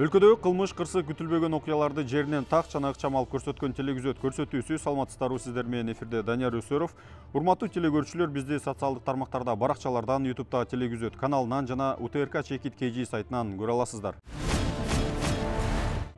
Өлкөдөгү кылмыш кырсы күтүлбөгөн окуяларды жеринен так жана ыкчам алып көрсөткөн телегүзөт көрсөтүүсү. Саламатсыздарбы, сиздер менен эфирде Данияр Өсөров. Урматтуу телегөрүүчүлөр, бизди социалдык тармактарда, баракчалардан, YouTube'да телегүзөт каналынан жана УТРК Чекит KG сайтынан көрө аласыздар.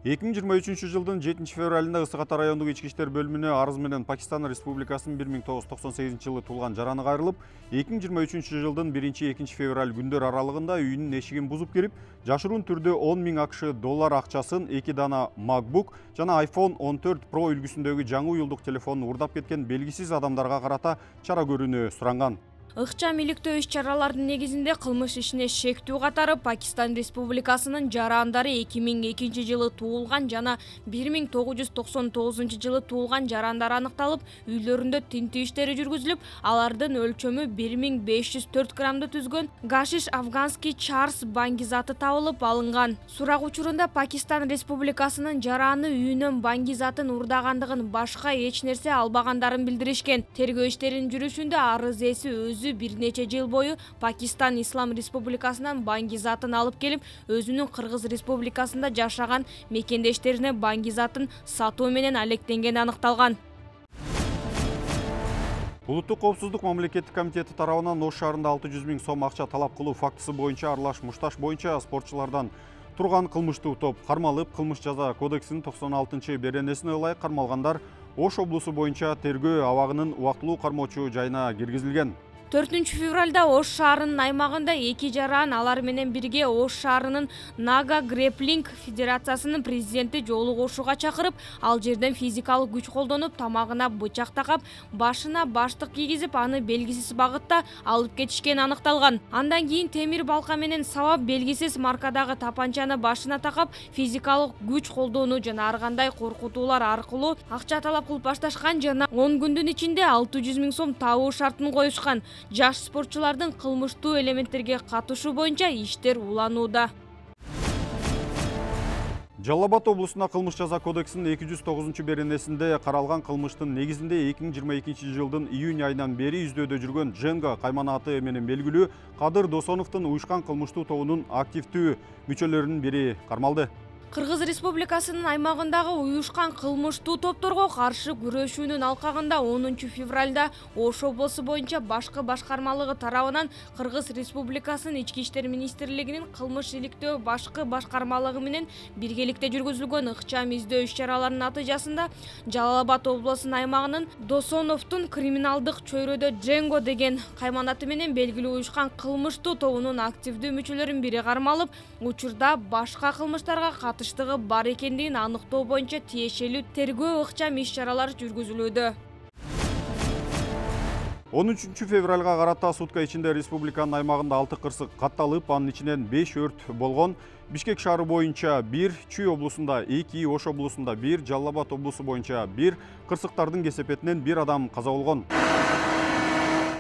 2023 жылдын 7 февралында Ысык Ата райондук ички иштер бөлүмүнө арыз менен Пакистан Республикасынын 1998 жылы туулган жараны кайрылып, 2023 жылдын 1-2 февраль күндөр аралыгында үйүнүн эшигин бузуп кирип, жашыруун түрдө 10 000 АКШ доллар акчасын, 2 дана MacBook жана iPhone 14 Pro үлгүсүндөгү жаңы уюлдук телефонун урдап кеткен белгисиз адамдарга карата чара көрүүнү суранган. Ыкчам иликтөө иш-чаралардын негизинде кылмыш ишине шектүү катары Пакистан Республикасынын жарандары 2002 жылы туулган жана 1999 жылы туулган жарандар аныкталып, үйлөрүндө тинтүү иштери жүргүзүлүп, алардын өлчөмү 1504 граммды түзгөн гашиш афганский Чарльз баңгизаты табылып алынган. Сурак учурунда Пакистан Республикасынын жараны үйүнөн баңгизатын урдагандыгын, башка эч нерсе албагандарын билдиришкен. Тергөө иштеринин жүрүшүндө арыз ээси өзү бир нече жыл бою Пакистан Ислам Республикасынан баңгизатын алып келип, өзүнүн Кыргыз Республикасында жашаган мекендештерине баңгизатын сатуу менен алектенгени аныкталган. Улуттук коопсуздук мамлекеттик комитети тарабынан Ош шаарында 600 000 сом акча талап кылуу фактысы боюнча аралаш мушташ боюнча спортчулардан турган кылмыштуу топ кармалып, кылмыш жаза кодексинин 96-беренесине ылайык кармалгандар Ош облусу боюнча тергөө абагынын убактылуу кармоочу жайына киргизилген. 4 февралда Ош шаарынын аймагында эки жаран алар менен бирге Ош шаарынын Нага Грэпплинг федерациясынын президенти жолугушууга чакырып, ал жерден физикалык күч колдонуп, тамагына бычак такап, башына баштык кийгизип, аны белгисиз багытта алып кетишкени аныкталган. Андан кийин темир балка менен сабап, белгисиз маркадагы тапанчаны башына такап, физикалык күч колдонуу жана ар кандай коркутуулар аркылуу акча талап кылып башташкан жана 10 күндүн ичинде 600 000 сом табуу шартын коюшкан. Жаш спортчулардын кылмыштуу элементтерге катышуу боюнча иштер уланууда. Жалал Абад облусунда кылмыш жаза кодексинин 209-беренесинде каралган кылмыштын негизинде 2022 жылдын июнь айынан бери издөөдө жүргөн Дженга кайманаты менен белгилүү Кадыр Досоновдун уюшкан кылмыштуу тобунун активдүү мүчөлөрүнүн бири кармалды. Кыргыз Республикасынын аймагындагы уюшкан кылмыштуу топторго каршы күрөшүүнүн алкагында 10 февралда Ош облусу боюнча башкы башкармалыгы тарабынан Кыргыз Республикасынын Ички иштер министрлигинин кылмыш иликтөө башкы башкармалыгы менен биргеликте жүргүзүлгөн ыкчам издөө иш-чараларынын натыйжасында Жалал Абад облусунун аймагынын Досоновдун криминалдык чөйрөдө Дженго деген кайманаты менен белгилүү уюшкан кылмыштуу тобунун активдүү мүчөлөрүнүн бири кармалып, учурда башка кылмыштарга катыштыгы бар экендигин аныктоо боюнча тиешелүү тергөө ыкчам иш-чаралар жүргүзүлүүдө. 13 февралга карата сутка ичинде республиканын аймагында 6 кырсык катталып, анын ичинен 5 өрт болгон. Бишкек шаары боюнча 1, Чүй облусунда 2, Ош облусунда 1, Жалал Абад облусу боюнча 1, кырсыктардын кесепетинен 1 адам каза болгон.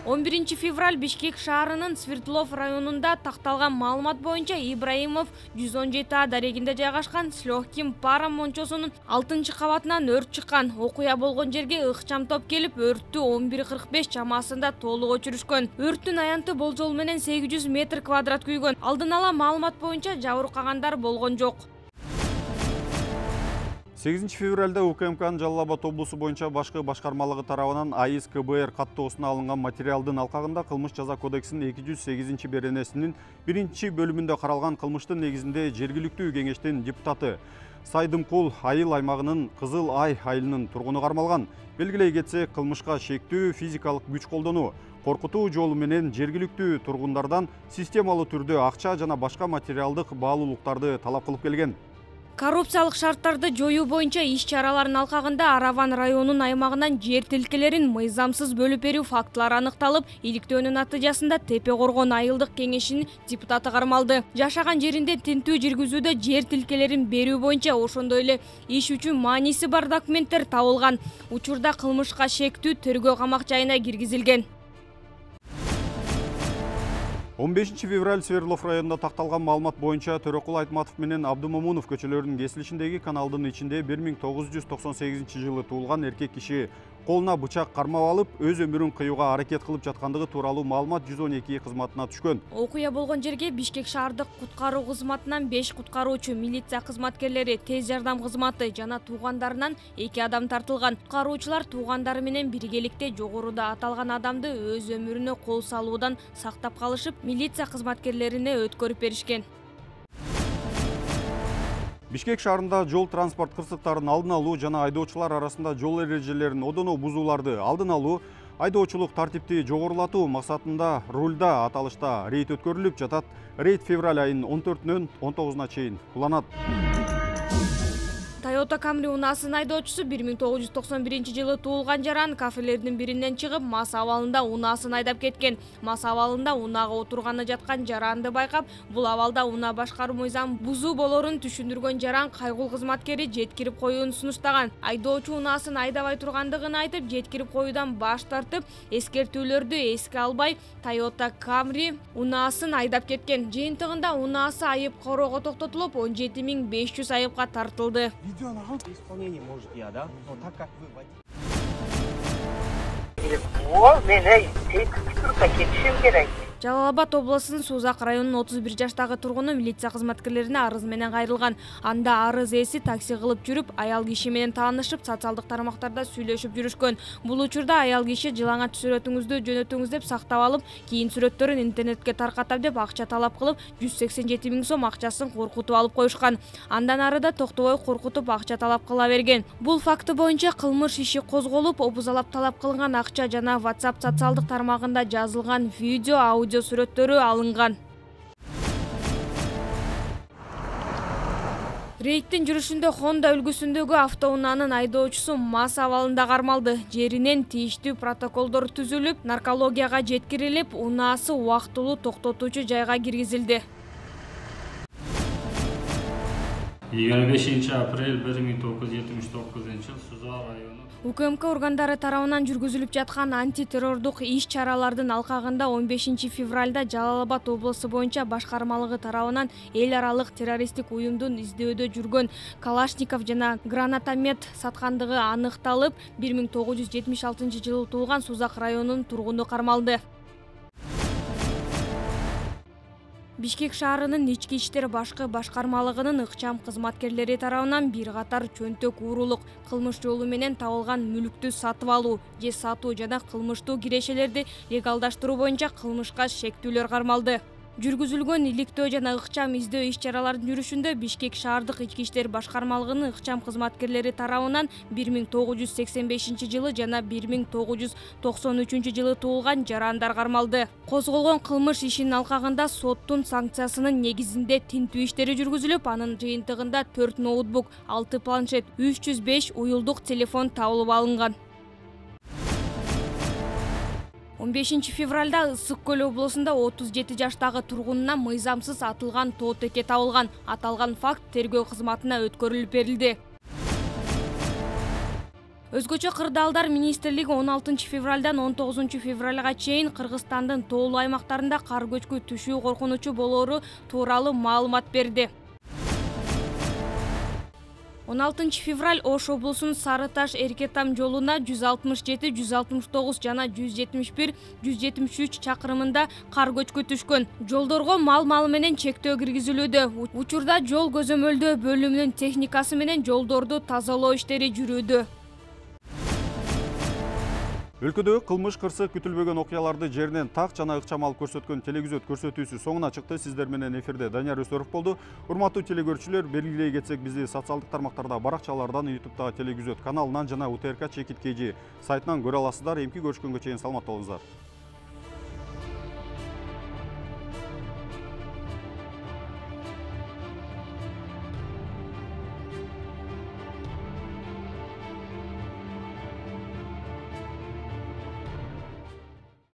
11 февраль Бишкек шаарынын Свердлов районунда такталган маалымат боюнча Ибраимов 117А дарегинде жайгашкан с легким паром мончосунун 6-кабатынан өрт чыккан. Окуя болгон жерге ыкчам топ келип, өрттү 11:45 чамасында толук өчүрүшкөн. Өрттүн аянты болжол менен 800 метр квадрат күйгөн. Алдын ала маалымат боюнча жабыркагандар болгон жок. 8 февралда УКМКнын Жалал Абад облусу боюнча башкы башкармалыгы тарабынан АИС КБР каттоосуна алынган материалдын алкагында кылмыш жаза кодексинин 208-беренесинин 1-бөлүмүндө каралган кылмыштын негизинде жергиликтүү кеңештин депутаты Сайдымкул айыл аймагынын Кызыл Ай айылынын тургуну кармалган. Белгилей кетсек, кылмышка шектүү физикалык күч колдонуу, коркутуу жолу менен жергиликтүү тургундардан системалуу түрдө акча жана башка материалдык баалуулуктарды талап кылып келген. Коррупциялык шарттарды жоюу боюнча иш-чаралардын алкагында Араван районунун аймагынан жер тилкелерин мыйзамсыз бөлүп берүү фактылары аныкталып, иликтөөнүн натыйжасында Тепе Коргон айылдык кеңешинин депутаты кармалды. Жашаган жеринде тинтүү жүргүзүүдө жер тилкелерин берүү боюнча ошондой эле иш үчүн мааниси бар документтер табылган. Учурда кылмышка шектүү тергөө камак жайына киргизилген. 15 февраль Свердлов районунда такталган маалымат боюнча Төрөкул Айтматов менен Абдымомунов көчөлөрүнүн кесилишиндеги каналдын ичинде 1998 жылы туулган эркек киши колуна бычак кармап алып, өз өмүрүн кыюуга аракет кылып жаткандыгы тууралуу маалымат 112 кызматына түшкөн. Окуя болгон жерге Бишкек шаардык куткаруу кызматынан 5 куткаруучу, милиция кызматкерлери, тез жардам кызматы жана туугандарынан 2 адам тартылган. Куткаруучулар туугандары менен биргеликте жогоруда аталган адамды өз өмүрүнө кол салуудан сактап калышып, милиция кызматкерлерине өткөрүп беришкен. Бишкек шаарында жол транспорт кырсыктарын алдын алуу жана айдоочулар арасында жол эрежелерин одоно бузууларды алдын алуу, айдоочулук тартипти жогорулатуу максатында рульда аталышта рейд өткөрүлүп жатат. Рейд февраль айынын 14-нөн 19-на чейин кулланат. Toyota Camry унаасынын айдоочусу 1991-жылы туулган жаран кафелердин биринен чыгып, Мас абалында унаасын айдап кеткен. Мас абалында унаага отурганы жаткан жаранды байкап, бул абалда унаа башкаруу мыйзам бузуу болорун түшүндүргөн жаран кайгул кызматкери жеткирип коюуну сунуштаган. Айдоочу унаасын айдабай тургандыгын айтып, жеткирип коюудан баш тартып, эскертүүлөрдү эске албай, Toyota Camry унаасын айдап кеткен. Жыйынтыгында унаасы айып короого токтотулуп, 17.500 айыпка тартылды. Видео на исполнение может я, да? Но так как вы водитель. Жалал Абад облусунун Сузак районунун 31 жаштагы тургуну милиция кызматкерлерине арыз менен кайрылган. Анда арыз ээси такси кылып жүрүп, аял киши менен таанышып, социалдык тармактарда сүйлөшүп жүрүшкөн. Бул учурда аял киши жылаңач сүрөтүңүздү жөнөтүңүз деп сактап алып, кийин сүрөттөрүн интернетке таркатам деп акча талап кылып, 187 000 сом акчасын коркутуп алып коюшкан. Андан ары да токтобой коркутуп акча талап кыла берген. Бул факты боюнча кылмыш иши козголуп, обузалап талап кылынган акча жана WhatsApp социалдык тармагында жазылган видео, аудио сүрөттөрү алынган. Рейдтин жүрүшүндө Honda үлгүсүндөгү автоунаанын айдоочусу Мас абалында кармалды. Жеринен тийиштүү протоколдор түзүлүп, наркологияга жеткирилип, унаасы убактылуу токтотуучу жайга киргизилди. 25 апрель 1979 Сузак району УКМК органдары тарабынан жүргүзүлүп жаткан антитеррордук иш-чаралардын алкагында 15 февралда Жалал Абад облусу боюнча башкармалыгы тарабынан эл аралык террористтик уюмдун издөөдө жүргөн Калашников жана гранатомет саткандыгы аныкталып, 1976 жылы туулган Сузак районунун тургуну кармалды. Бишкек шаарынын ички иштер башкы башкармалыгынын ыкчам кызматкерлери тарабынан бир катар чөнтөк уурулук, кылмыш жолу менен табылган мүлүктү сатып алуу же сатуу жана кылмыштуу кирешелерди легалдаштыруу боюнча кылмышка шектүүлөр кармалды. Жүргүзүлгөн иликтөө жана ыкчам издөө иш-чаралардын жүрүшүндө Бишкек шаардык ички иштер башкармалыгынын ыкчам кызматкерлери тарабынан 1985 жылы жана 1993 жылы туулган жарандар кармалды. Козголгон кылмыш ишинин алкагында соттун санкциясынын негизинде тинтүү иштери жүргүзүлүп, анын жыйынтыгында 4 ноутбук, 6 планшет, 305 уюлдук телефон табылып алынган. 15 февралда Ысык Көл облусунда 37 жаштагы тургунунан мыйзамсыз атылган тоотеке табылган. Аталган факт тергөө кызматына өткөрүлүп берилди. Өзгөчө кырдаалдар министрлиги 16 февралдан 19 февралга чейин Кыргызстандын тоолуу аймактарында кар көчкү түшүү коркунучу болоору тууралуу маалымат берди. 16 февраль Ош облусунун Сары Таш Эркетам жолуна 167, 169 жана 171, 173 чакырымында кар көчкү түшкөн. Жолдорго мал менен чектөө киргизилүүдө. Учурда жол көзөмөлдөө бөлүмүнүн техникасы менен жолдорду тазалоо иштери жүрүүдө. Өлкөдөгү кылмыш кырсык күтүлбөгөн окуяларды жеринен так жана ыкчам алып көрсөткөн телегүзөт көрсөтүүсү соңуна чыкты. Сиздер менен эфирде Данияр Өсөров болду. Урматтуу телегөрүүчүлөр, белгилей кетсек, бизи социалдык тармактарда, баракчалардан, YouTube'дагы телегүзөт каналынан жана УТРК Чекит КЖ сайтынан көрө аласыздар. Эмки көрүшкөнгө чейин саламатта болуңуздар.